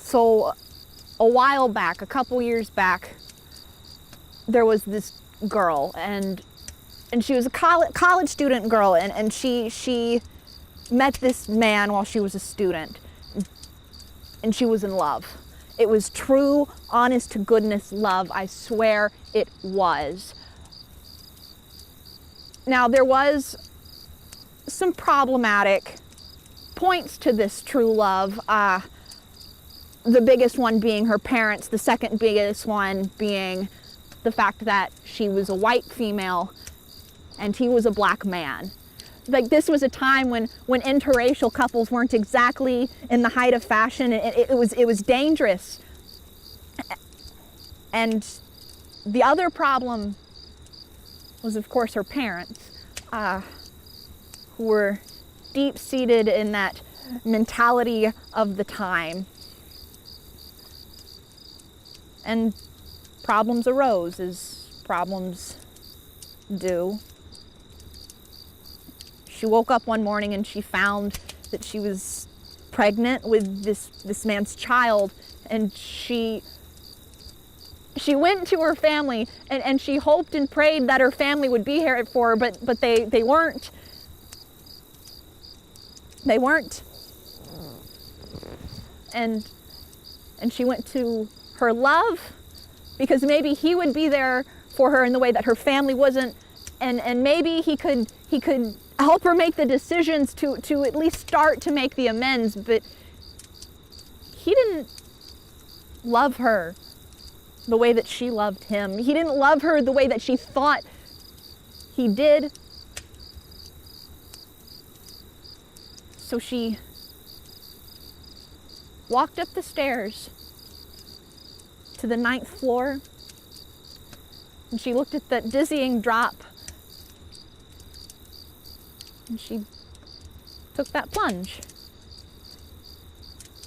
So a while back, a couple years back, there was this girl, and she was a college student girl, and she met this man while she was a student, and she was in love. It was true, honest to goodness love. I swear it was. Now, there was some problematic points to this true love. The biggest one being her parents, the second biggest one being the fact that she was a white female and he was a black man. Like, this was a time when interracial couples weren't exactly in the height of fashion. It was dangerous. And the other problem was, of course, her parents, who were deep-seated in that mentality of the time. And problems arose, as problems do. She woke up one morning and she found that she was pregnant with this man's child, and she went to her family and she hoped and prayed that her family would be here for her, but they weren't. They weren't. And she went to her love, because maybe he would be there for her in the way that her family wasn't, and maybe he could help her make the decisions to at least start to make the amends. But he didn't love her the way that she loved him. He didn't love her the way that she thought he did. So she walked up the stairs to the 9th floor, and she looked at that dizzying drop, and she took that plunge.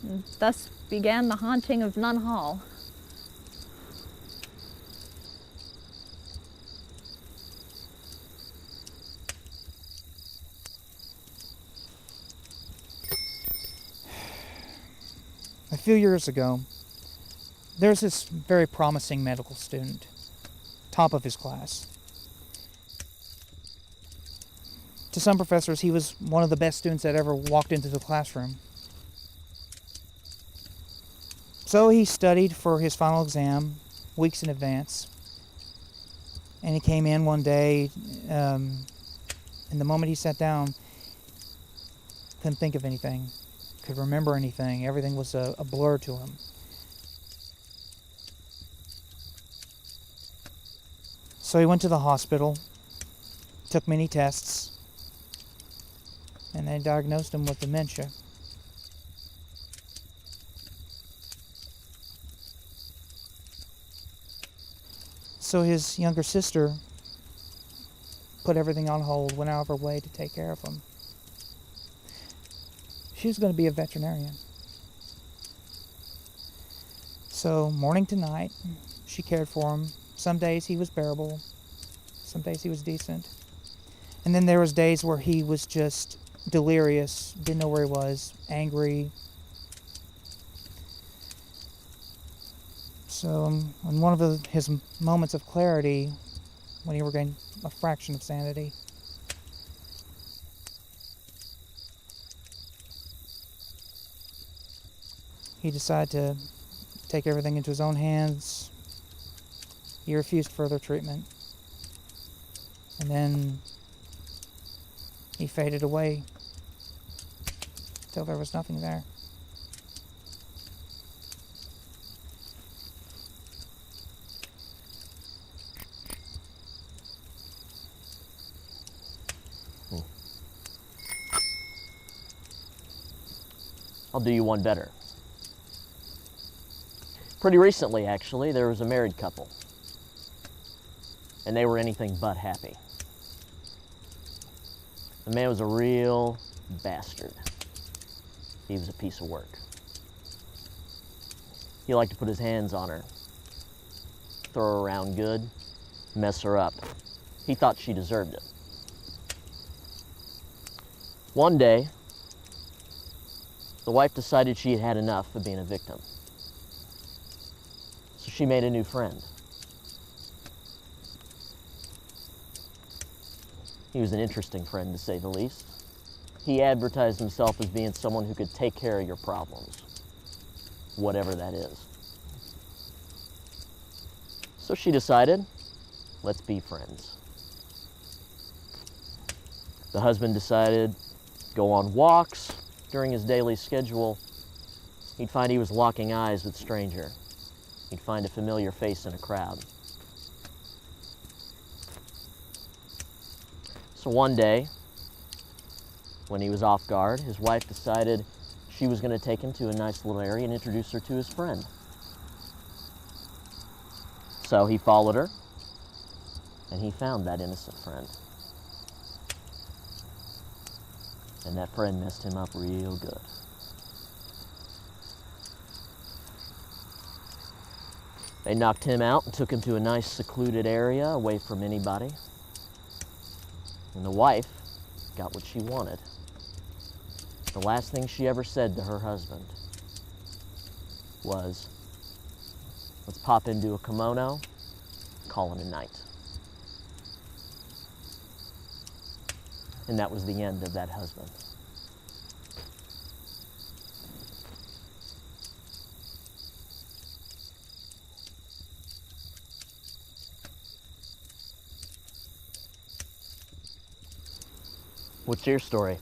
And thus began the haunting of Nun Hall. A few years ago, there was this very promising medical student, top of his class. To some professors, he was one of the best students that ever walked into the classroom. So he studied for his final exam weeks in advance. And he came in one day, and the moment he sat down, couldn't think of anything, could remember anything. Everything was a blur to him. So he went to the hospital, took many tests, and they diagnosed him with dementia. So his younger sister put everything on hold, went out of her way to take care of him. She was going to be a veterinarian. So morning to night, she cared for him. Some days he was bearable, some days he was decent. And then there was days where he was just delirious, didn't know where he was, angry. So in one of his moments of clarity, when he regained a fraction of sanity, he decided to take everything into his own hands. He refused further treatment. And then he faded away till there was nothing there. I'll do you one better. Pretty recently, actually, there was a married couple, and they were anything but happy. The man was a real bastard. He was a piece of work. He liked to put his hands on her, throw her around good, mess her up. He thought she deserved it. One day, the wife decided she had had enough of being a victim. she made a new friend. He was an interesting friend, to say the least. He advertised himself as being someone who could take care of your problems, whatever that is. So she decided, let's be friends. The husband decided to go on walks during his daily schedule. He'd find he was locking eyes with a stranger. He'd find a familiar face in a crowd. So one day, when he was off guard, his wife decided she was going to take him to a nice little area and introduce her to his friend. So he followed her, and he found that innocent friend. And that friend messed him up real good. They knocked him out and took him to a nice secluded area away from anybody. And the wife got what she wanted. The last thing she ever said to her husband was, let's pop into a kimono, call it a night. And that was the end of that husband. What's your story?